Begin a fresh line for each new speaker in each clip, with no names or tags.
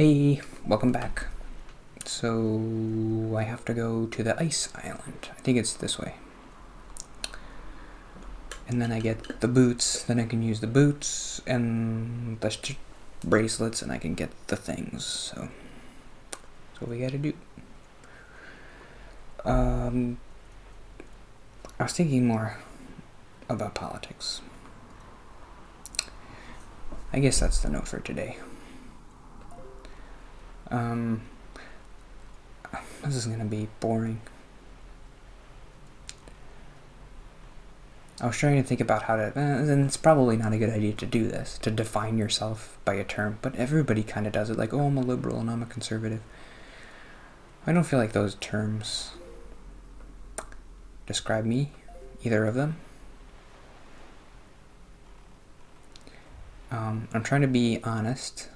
Hey, welcome back. So, I have to go to the ice island. I think it's this way. And then I get the boots, then I can use the boots and the bracelets, and I can get the things. So, that's what we gotta do. I was thinking more about politics. I guess that's the note for today. This is gonna be boring. I was trying to think about how to, and it's probably not a good idea to do this, to define yourself by a term, but everybody kind of does it, like, oh, I'm a liberal and I'm a conservative. I don't feel like those terms describe me, either of them. I'm trying to be honest.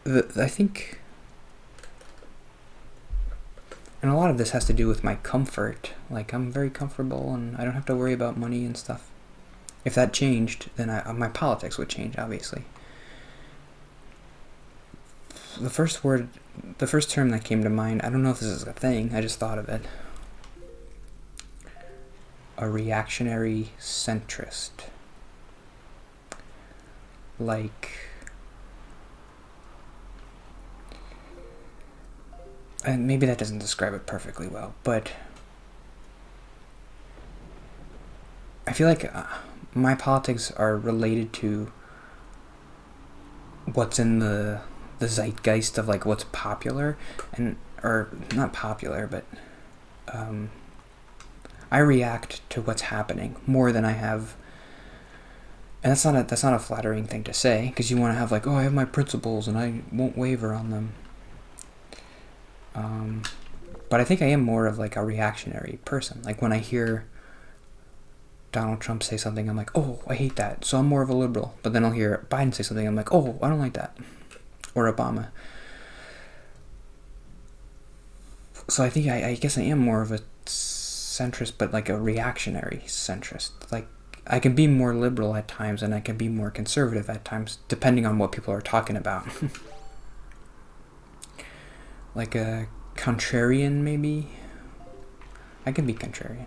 I think, and a lot of this has to do with my comfort. Like, I'm very comfortable and I don't have to worry about money and stuff. If that changed, then my politics would change, obviously. The first term that came to mind, I don't know if this is a thing, I just thought of it. A reactionary centrist. Like, and maybe that doesn't describe it perfectly well, but I feel like my politics are related to what's in the zeitgeist of, like, what's popular, or not popular, but I react to what's happening more than I have. And that's not a flattering thing to say, because you want to have, like, oh, I have my principles and I won't waver on them. But I think I am more of, like, a reactionary person. Like, when I hear Donald Trump say something, I'm like, oh, I hate that, so I'm more of a liberal. But then I'll hear Biden say something, I'm like, oh, I don't like that. Or Obama. So I think I guess I am more of a centrist, but like a reactionary centrist. Like, I can be more liberal at times and I can be more conservative at times, depending on what people are talking about. Like a contrarian, maybe? I can be contrarian.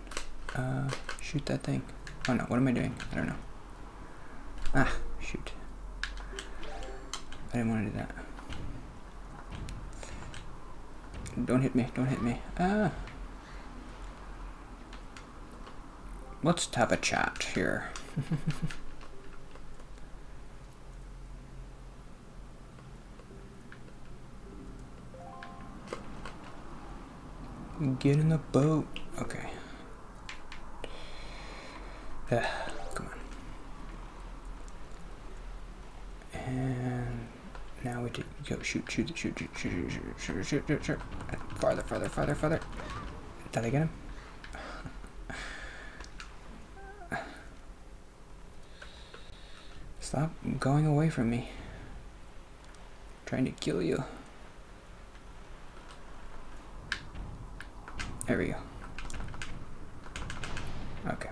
Shoot that thing. Oh no, what am I doing? I don't know. Ah, shoot. I didn't want to do that. Don't hit me, don't hit me. Let's have a chat here. Get in the boat. Okay. Come on. And now we go shoot. Farther. Did I get him? Stop going away from me. I'm trying to kill you. There we go. Okay.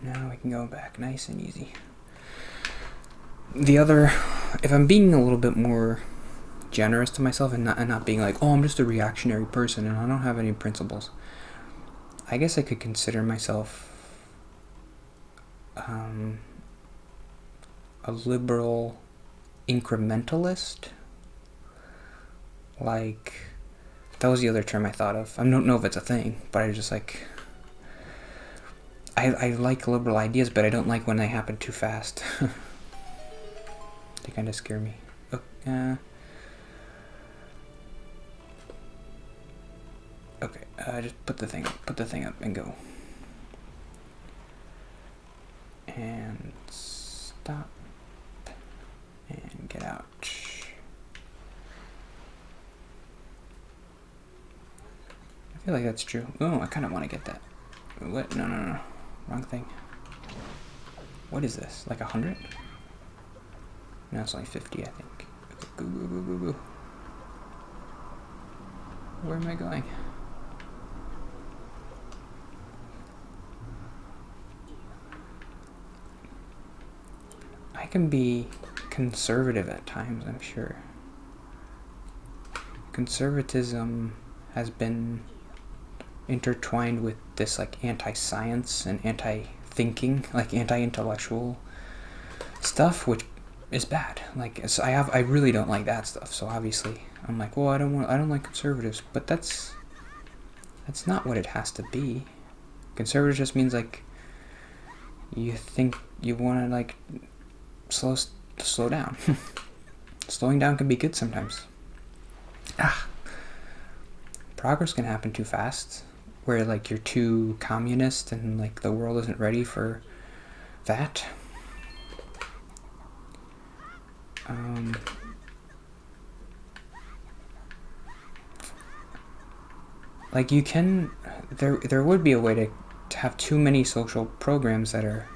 Now we can go back nice and easy. If I'm being a little bit more generous to myself and not being like, oh, I'm just a reactionary person and I don't have any principles, I guess I could consider myself a liberal incrementalist. Like, that was the other term I thought of. I don't know if it's a thing, but I just like, I like liberal ideas, but I don't like when they happen too fast. They kind of scare me. Okay, just put the thing up and go. And stop. And get out. I feel like that's true. Oh, I kind of want to get that. What? No. Wrong thing. What is this? Like 100? No, it's only 50, I think. Okay, go. Where am I going? I can be conservative at times, I'm sure. Conservatism has been intertwined with this like anti-science and anti-thinking, like anti-intellectual stuff, which is bad. Like, so I really don't like that stuff. So obviously, I'm like, well, I don't like conservatives, but that's not what it has to be. Conservative just means like you think you want to like slow down. Slowing down can be good sometimes. Progress can happen too fast, where like you're too communist and like the world isn't ready for that. Like you can, there would be a way to have too many social programs that are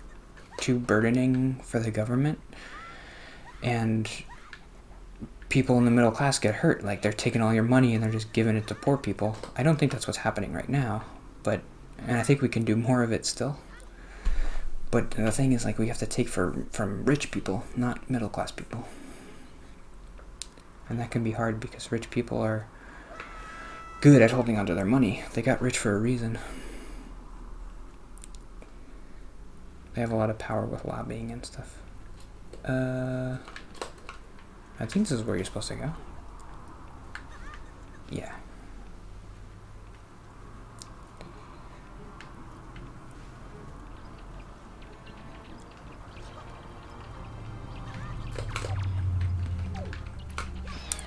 too burdening for the government, and people in the middle class get hurt. Like they're taking all your money and they're just giving it to poor people. I don't think that's what's happening right now, and I think we can do more of it still. But the thing is, like, we have to take from rich people, not middle class people. And that can be hard because rich people are good at holding onto their money. They got rich for a reason. They have a lot of power with lobbying and stuff. I think this is where you're supposed to go. Yeah.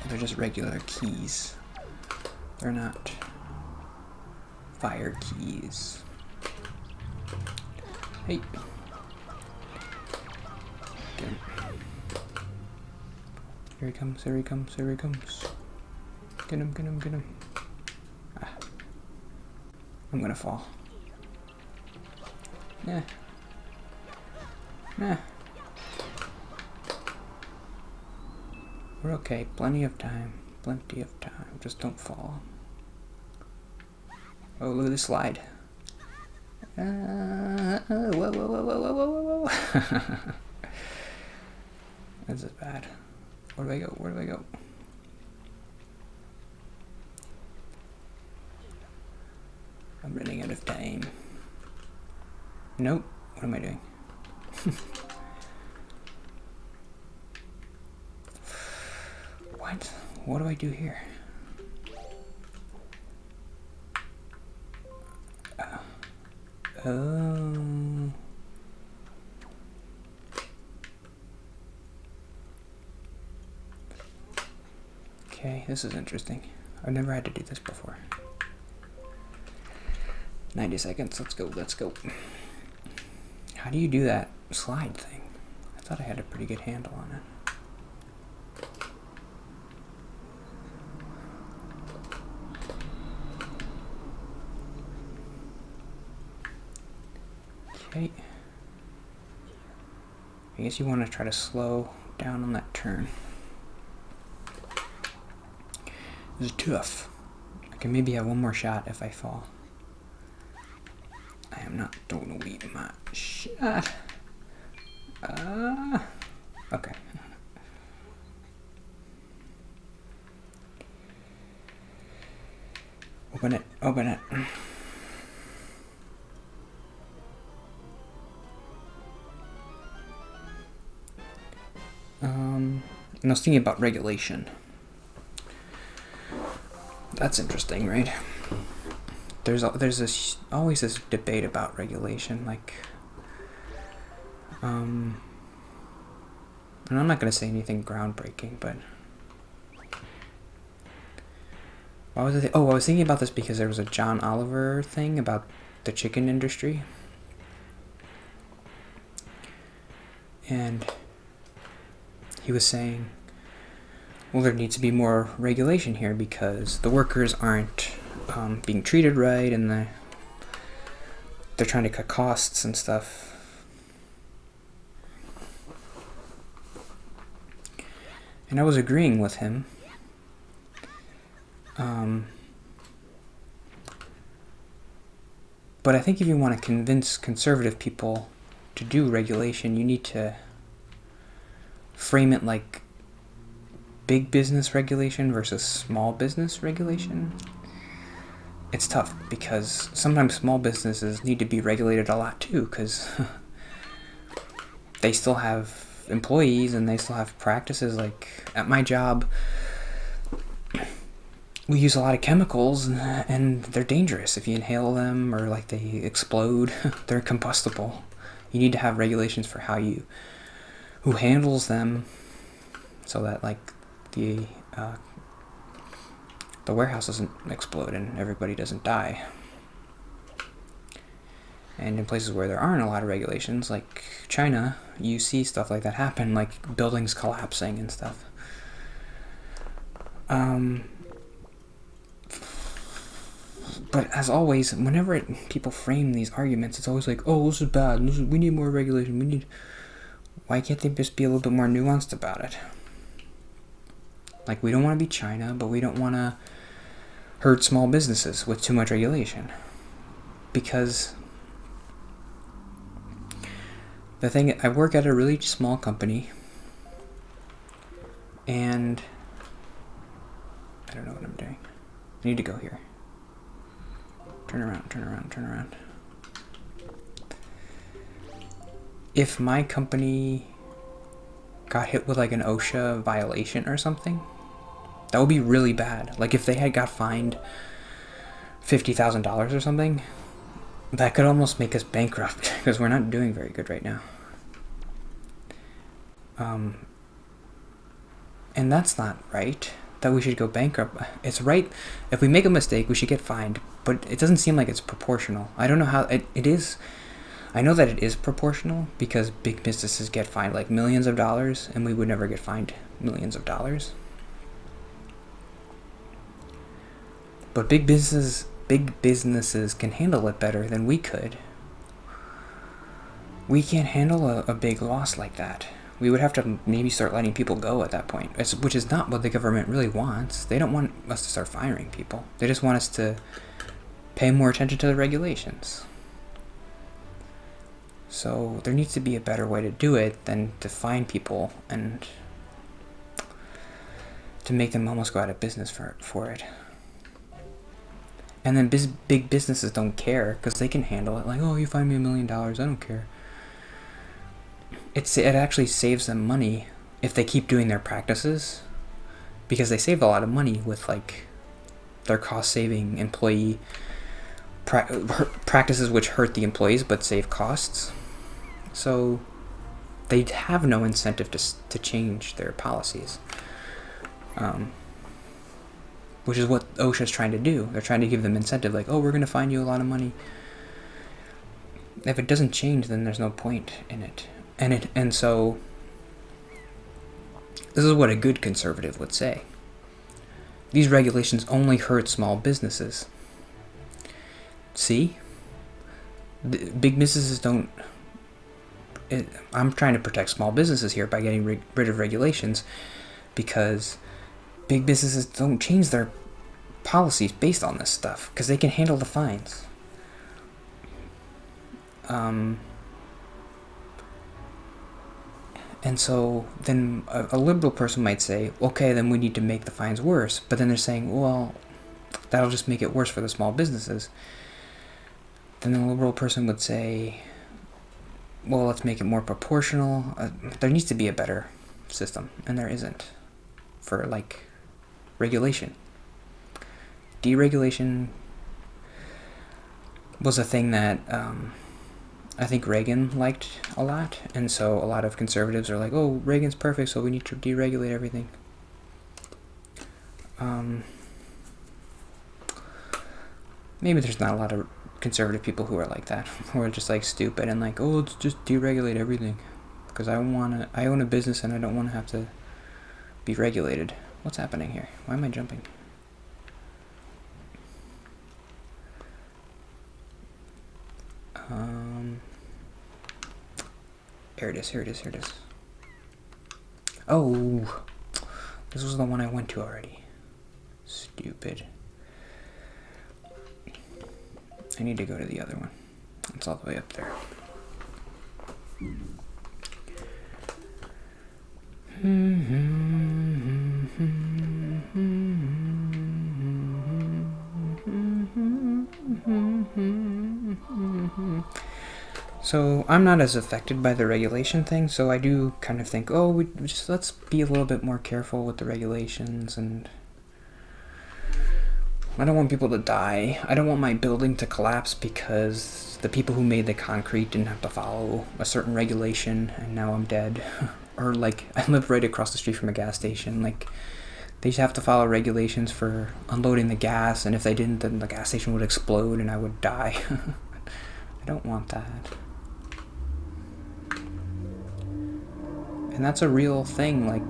They're just regular keys. They're not fire keys. Hey. Get him. Here he comes, here he comes, here he comes. Get him, get him, get him. Ah. I'm gonna fall. Nah. Nah. We're okay. Plenty of time. Plenty of time. Just don't fall. Oh, look at this slide. Whoa, whoa, whoa, whoa, whoa, whoa, whoa. This is bad. Where do I go? Where do I go? I'm running out of time. Nope. What am I doing? What? What do I do here? Oh. Okay, this is interesting. I've never had to do this before. 90 seconds. Let's go. Let's go. How do you do that slide thing? I thought I had a pretty good handle on it. Okay. I guess you want to try to slow down on that turn. This is tough. I can maybe have one more shot if I fall. I am not going to leave my shot. Okay. Open it. Open it. And I was thinking about regulation. That's interesting, right? There's always this debate about regulation, like, and I'm not going to say anything groundbreaking, but why was I was thinking about this because there was a John Oliver thing about the chicken industry, and he was saying, well, there needs to be more regulation here because the workers aren't being treated right, and they're trying to cut costs and stuff. And I was agreeing with him. But I think if you want to convince conservative people to do regulation, you need to frame it like big business regulation versus small business regulation, it's tough because sometimes small businesses need to be regulated a lot too, because they still have employees and they still have practices. Like at my job, we use a lot of chemicals and they're dangerous if you inhale them, or like they explode. They're combustible. You need to have regulations for who handles them, so that like the warehouse doesn't explode and everybody doesn't die. And in places where there aren't a lot of regulations, like China, you see stuff like that happen, like buildings collapsing and stuff. But as always, whenever people frame these arguments, it's always like, oh, this is bad, we need more regulation, why can't they just be a little bit more nuanced about it? Like, we don't want to be China, but we don't want to hurt small businesses with too much regulation. Because the thing, I work at a really small company, and I don't know what I'm doing. I need to go here. Turn around. If my company got hit with like an OSHA violation or something, that would be really bad. Like if they had got fined $50,000 or something, that could almost make us bankrupt because we're not doing very good right now. And that's not right, that we should go bankrupt. It's right, if we make a mistake, we should get fined, but it doesn't seem like it's proportional. I don't know how it is. I know that it is proportional because big businesses get fined like millions of dollars, and we would never get fined millions of dollars. But big businesses can handle it better than we could. We can't handle a big loss like that. We would have to maybe start letting people go at that point, which is not what the government really wants. They don't want us to start firing people. They just want us to pay more attention to the regulations. So there needs to be a better way to do it than to fine people and to make them almost go out of business for it. And then big businesses don't care because they can handle it. Like, oh, you fine me $1 million, I don't care. It actually saves them money if they keep doing their practices, because they save a lot of money with like their cost-saving employee practices, which hurt the employees but save costs. So they have no incentive to change their policies, which is what OSHA is trying to do. They're trying to give them incentive, like, oh, we're going to fine you a lot of money. If it doesn't change, then there's no point in it. And so this is what a good conservative would say. These regulations only hurt small businesses. See? Big businesses don't... I'm trying to protect small businesses here by getting rid of regulations, because big businesses don't change their policies based on this stuff because they can handle the fines. And so then a liberal person might say, okay, then we need to make the fines worse. But then they're saying, well, that'll just make it worse for the small businesses. Then the liberal person would say, well, let's make it more proportional. There needs to be a better system, and there isn't, for like regulation. Deregulation was a thing that I think Reagan liked a lot, and so a lot of conservatives are like, oh, Reagan's perfect, so we need to deregulate everything. Maybe there's not a lot of conservative people who are like that, who are just like stupid and like, oh, let's just deregulate everything because I own a business and I don't want to have to be regulated. What's happening here? Why am I jumping? Here it is. Oh, this was the one I went to already. Stupid. I need to go to the other one. It's all the way up there. So I'm not as affected by the regulation thing, so I do kind of think, oh, let's be a little bit more careful with the regulations, and I don't want people to die. I don't want my building to collapse because the people who made the concrete didn't have to follow a certain regulation, and now I'm dead. Or like, I live right across the street from a gas station. Like, they just have to follow regulations for unloading the gas, and if they didn't, then the gas station would explode and I would die. I don't want that. And that's a real thing. Like,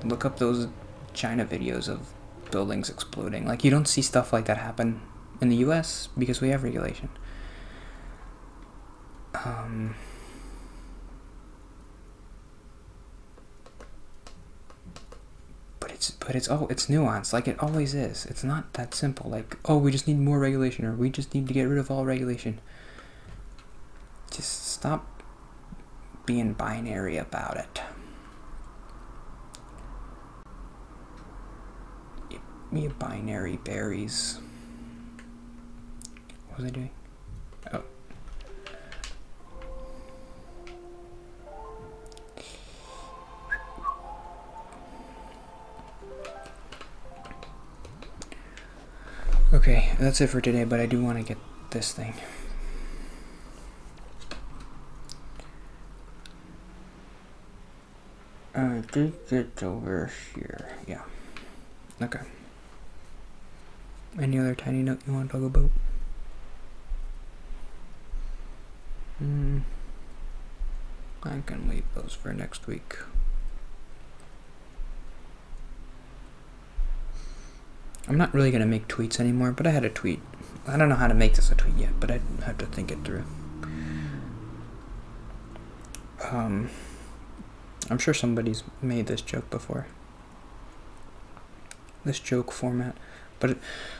look up those China videos of buildings exploding. Like, you don't see stuff like that happen in the US because we have regulation. But it's nuanced, like it always is. It's not that simple. Like, oh, we just need more regulation, or we just need to get rid of all regulation. Just stop being binary about it. You binary berries. What was I doing? Oh. Okay, that's it for today, but I do want to get this thing. I think it's over here. Yeah. Okay. Any other tiny note you want to talk about? I can leave those for next week. I'm not really going to make tweets anymore, but I had a tweet. I don't know how to make this a tweet yet, but I have to think it through. I'm sure somebody's made this joke before. This joke format. But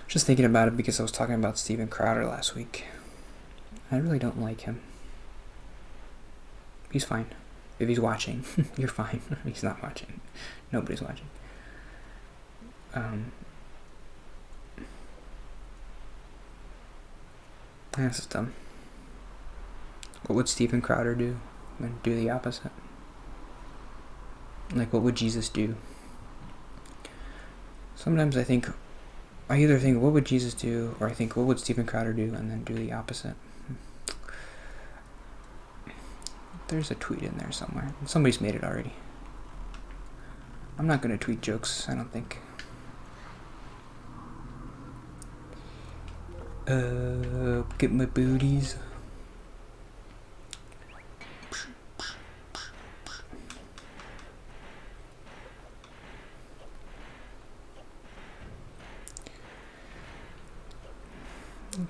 just thinking about it because I was talking about Steven Crowder last week. I really don't like him. He's fine. If he's watching, you're fine. He's not watching. Nobody's watching. This is dumb. What would Steven Crowder do? Do the opposite. Like, what would Jesus do? Sometimes I either think, what would Jesus do? Or I think, what would Steven Crowder do? And then do the opposite. There's a tweet in there somewhere. Somebody's made it already. I'm not going to tweet jokes, I don't think. Get my booties.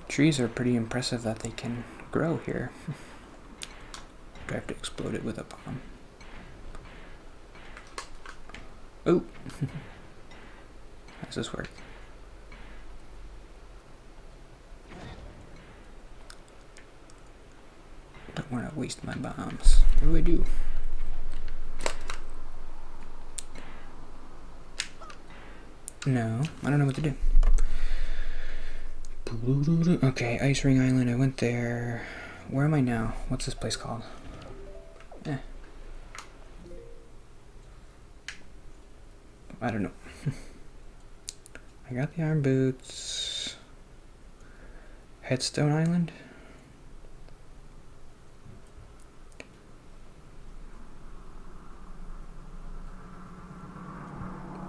Trees are pretty impressive that they can grow here. Do I have to explode it with a bomb? Oh! How does this work? Don't want to waste my bombs. What do I do? No, I don't know what to do. Okay, Ice Ring Island, I went there. Where am I now? What's this place called? I don't know. I got the arm boots. Headstone Island?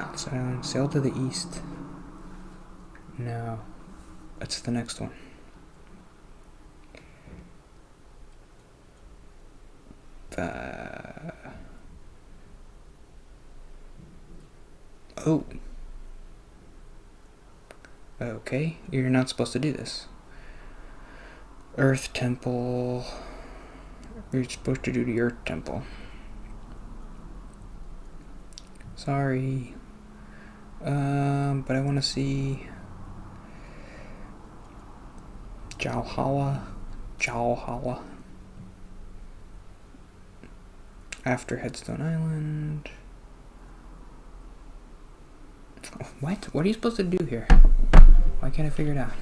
Outside Island. Sail to the east. No. That's the next one. Oh. Okay, you're not supposed to do this. Earth Temple. You're supposed to do the Earth Temple. Sorry. But I want to see Jalhala. After Headstone Island. What? What are you supposed to do here? Why can't I figure it out?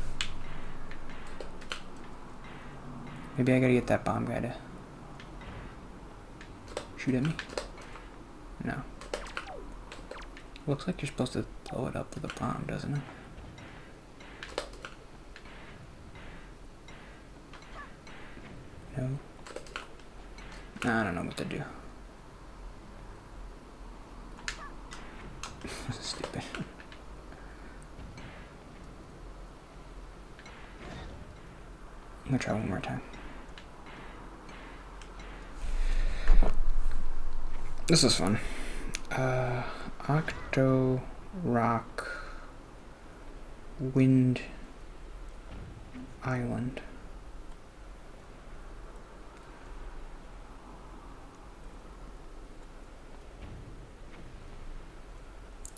Maybe I gotta get that bomb guy to shoot at me? No. Looks like you're supposed to blow it up with a bomb, doesn't it? No. I don't know what to do. This is stupid. I'm gonna try one more time. This is fun. Octo Rock Wind Island.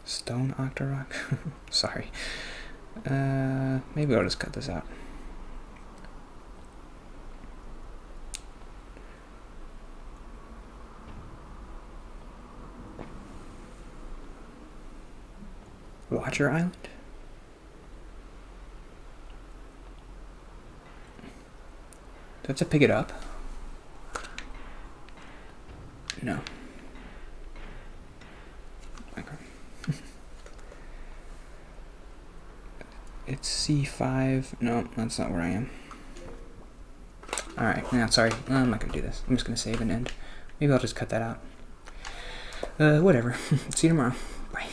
Stone Octorock? Sorry. Maybe I'll just cut this out. Watcher Island? Do I have to pick it up? No. Okay. It's C5. No, that's not where I am. Alright, no, sorry. I'm not gonna do this. I'm just gonna save and end. Maybe I'll just cut that out. Whatever. See you tomorrow. Bye.